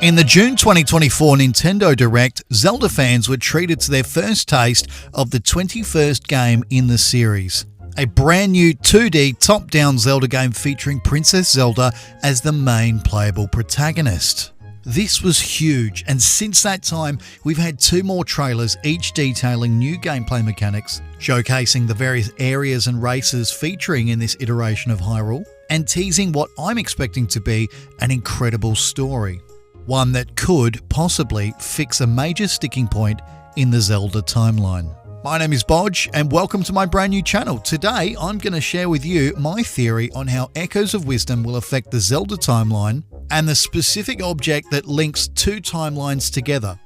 In the June 2024 Nintendo Direct, Zelda fans were treated to their first taste of the 21st game in the series. A brand new 2D top-down Zelda game featuring Princess Zelda as the main playable protagonist. This was huge, and since that time, we've had two more trailers, each detailing new gameplay mechanics, showcasing the various areas and races featuring in this iteration of Hyrule, and teasing what I'm expecting to be an incredible story. One that could possibly fix a major sticking point in the Zelda timeline. My name is Bodge and welcome to my brand new channel. Today I'm going to share with you my theory on how Echoes of Wisdom will affect the Zelda timeline and the specific object that links two timelines together.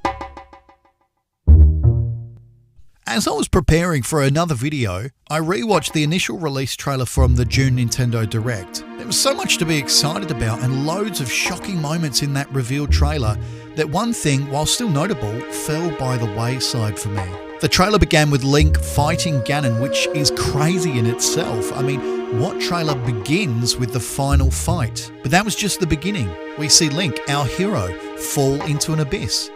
As I was preparing for another video, I rewatched the initial release trailer from the June Nintendo Direct. There was so much to be excited about and loads of shocking moments in that revealed trailer that one thing, while still notable, fell by the wayside for me. The trailer began with Link fighting Ganon, which is crazy in itself. I mean, what trailer begins with the final fight? But that was just the beginning. We see Link, our hero, fall into an abyss.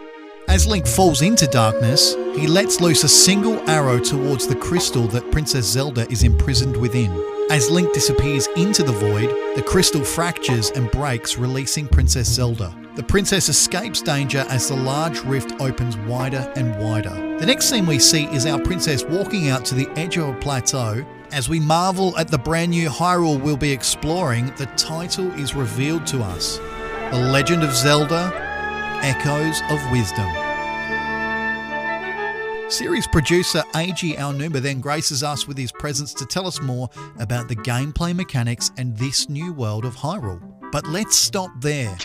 As Link falls into darkness, he lets loose a single arrow towards the crystal that Princess Zelda is imprisoned within. As Link disappears into the void, the crystal fractures and breaks, releasing Princess Zelda. The princess escapes danger as the large rift opens wider and wider. The next scene we see is our princess walking out to the edge of a plateau. As we marvel at the brand new Hyrule we'll be exploring, the title is revealed to us. The Legend of Zelda, Echoes of Wisdom. Series producer Eiji Aonuma then graces us with his presence to tell us more about the gameplay mechanics and this new world of Hyrule. But let's stop there.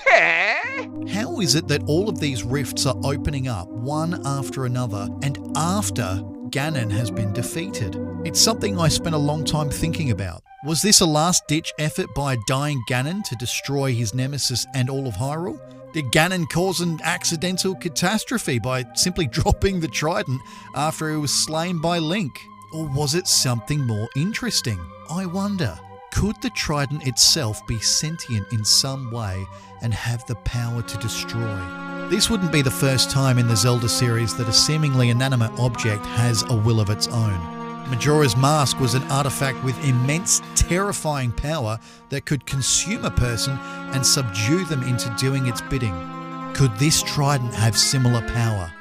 How is it that all of these rifts are opening up one after another and after Ganon has been defeated? It's something I spent a long time thinking about. Was this a last-ditch effort by a dying Ganon to destroy his nemesis and all of Hyrule? Did Ganon cause an accidental catastrophe by simply dropping the trident after he was slain by Link? Or was it something more interesting? I wonder, could the trident itself be sentient in some way and have the power to destroy? This wouldn't be the first time in the Zelda series that a seemingly inanimate object has a will of its own. Majora's Mask was an artifact with immense, terrifying power that could consume a person and subdue them into doing its bidding. Could this trident have similar power?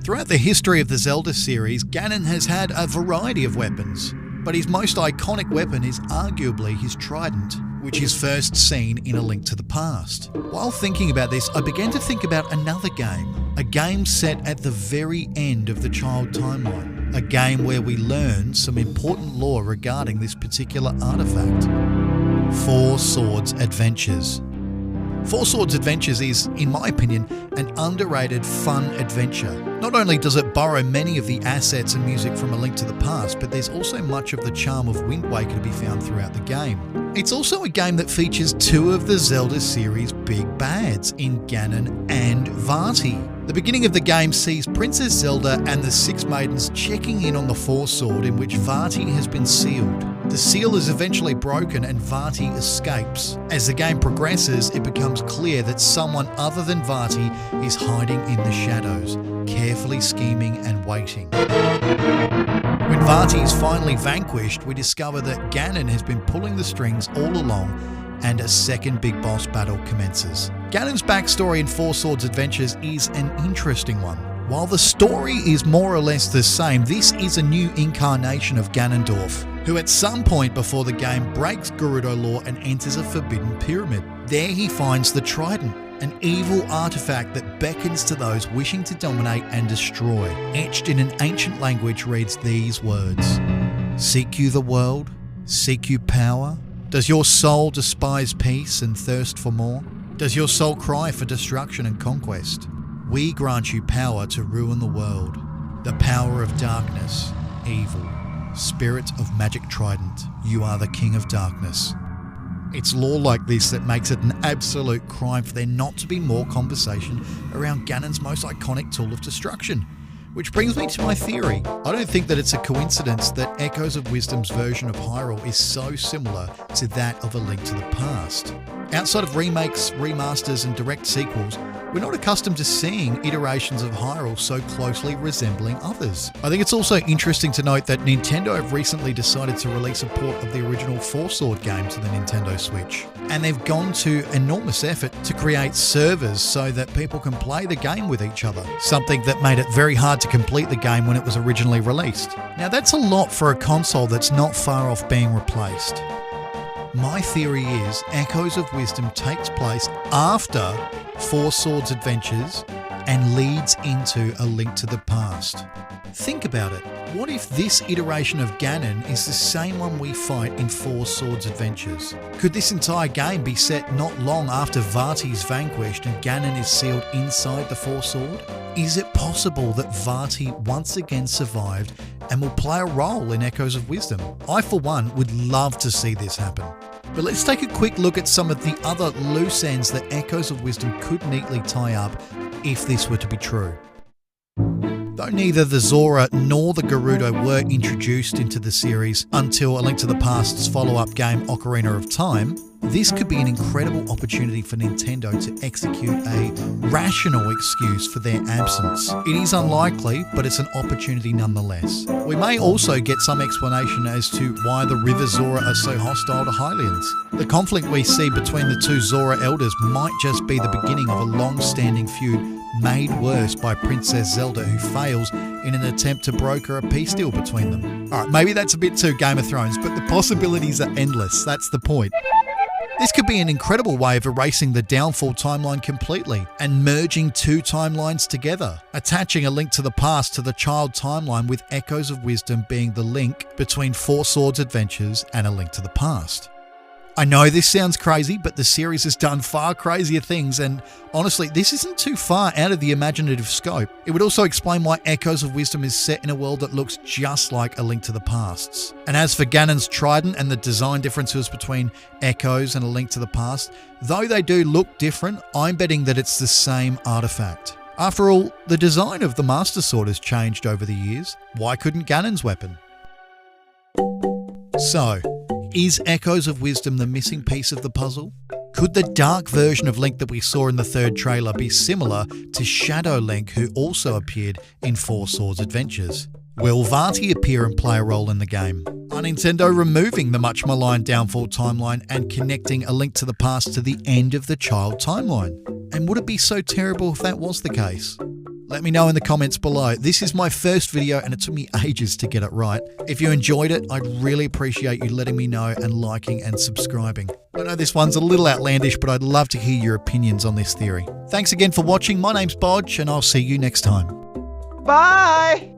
Throughout the history of the Zelda series, Ganon has had a variety of weapons, but his most iconic weapon is arguably his trident, which is first seen in A Link to the Past. While thinking about this, I began to think about another game, a game set at the very end of the child timeline, a game where we learn some important lore regarding this particular artifact. Four Swords Adventures. Four Swords Adventures is, in my opinion, an underrated fun adventure. Not only does it borrow many of the assets and music from A Link to the Past, but there's also much of the charm of Wind Waker to be found throughout the game. It's also a game that features two of the Zelda series' big bads in Ganon and Vaati. The beginning of the game sees Princess Zelda and the Six Maidens checking in on the Four Sword in which Vaati has been sealed. The seal is eventually broken and Vaati escapes. As the game progresses, it becomes clear that someone other than Vaati is hiding in the shadows, carefully scheming and waiting. When Vaati is finally vanquished, we discover that Ganon has been pulling the strings all along and a second big boss battle commences. Ganon's backstory in Four Swords Adventures is an interesting one. While the story is more or less the same, this is a new incarnation of Ganondorf, who at some point before the game breaks Gerudo lore and enters a forbidden pyramid. There he finds the trident, an evil artifact that beckons to those wishing to dominate and destroy. Etched in an ancient language reads these words: "Seek you the world? Seek you power? Does your soul despise peace and thirst for more? Does your soul cry for destruction and conquest? We grant you power to ruin the world. The power of darkness, evil. Spirit of magic trident, you are the king of darkness." It's lore like this that makes it an absolute crime for there not to be more conversation around Ganon's most iconic tool of destruction. Which brings me to my theory. I don't think that it's a coincidence that Echoes of Wisdom's version of Hyrule is so similar to that of A Link to the Past. Outside of remakes, remasters and direct sequels, we're not accustomed to seeing iterations of Hyrule so closely resembling others. I think it's also interesting to note that Nintendo have recently decided to release a port of the original Four Sword game to the Nintendo Switch. And they've gone to enormous effort to create servers so that people can play the game with each other, something that made it very hard to complete the game when it was originally released. Now that's a lot for a console that's not far off being replaced. My theory is Echoes of Wisdom takes place after Four Swords Adventures and leads into A Link to the Past. Think about it. What if this iteration of Ganon is the same one we fight in Four Swords Adventures? Could this entire game be set not long after Vati's vanquished and Ganon is sealed inside the Four Sword? Is it possible that Vati once again survived and will play a role in Echoes of Wisdom? I, for one, would love to see this happen. But let's take a quick look at some of the other loose ends that Echoes of Wisdom could neatly tie up if this were to be true. Though neither the Zora nor the Gerudo were introduced into the series until A Link to the Past's follow-up game Ocarina of Time, this could be an incredible opportunity for Nintendo to execute a rational excuse for their absence. It is unlikely, but it's an opportunity nonetheless. We may also get some explanation as to why the River Zora are so hostile to Hylians. The conflict we see between the two Zora elders might just be the beginning of a long-standing feud made worse by Princess Zelda, who fails in an attempt to broker a peace deal between them. Alright, maybe that's a bit too Game of Thrones, but the possibilities are endless, that's the point. This could be an incredible way of erasing the Downfall timeline completely and merging two timelines together, attaching A Link to the Past to the child timeline with Echoes of Wisdom being the link between Four Swords Adventures and A Link to the Past. I know this sounds crazy, but the series has done far crazier things, and honestly, this isn't too far out of the imaginative scope. It would also explain why Echoes of Wisdom is set in a world that looks just like A Link to the Past's. And as for Ganon's trident and the design differences between Echoes and A Link to the Past, though they do look different, I'm betting that it's the same artifact. After all, the design of the Master Sword has changed over the years. Why couldn't Ganon's weapon? So, is Echoes of Wisdom the missing piece of the puzzle? Could the dark version of Link that we saw in the third trailer be similar to Shadow Link, who also appeared in Four Swords Adventures? Will Vati appear and play a role in the game? Are Nintendo removing the much maligned Downfall timeline and connecting A Link to the Past to the end of the child timeline? And would it be so terrible if that was the case? Let me know in the comments below. This is my first video and it took me ages to get it right. If you enjoyed it, I'd really appreciate you letting me know and liking and subscribing. I know this one's a little outlandish, but I'd love to hear your opinions on this theory. Thanks again for watching. My name's Bodge and I'll see you next time. Bye!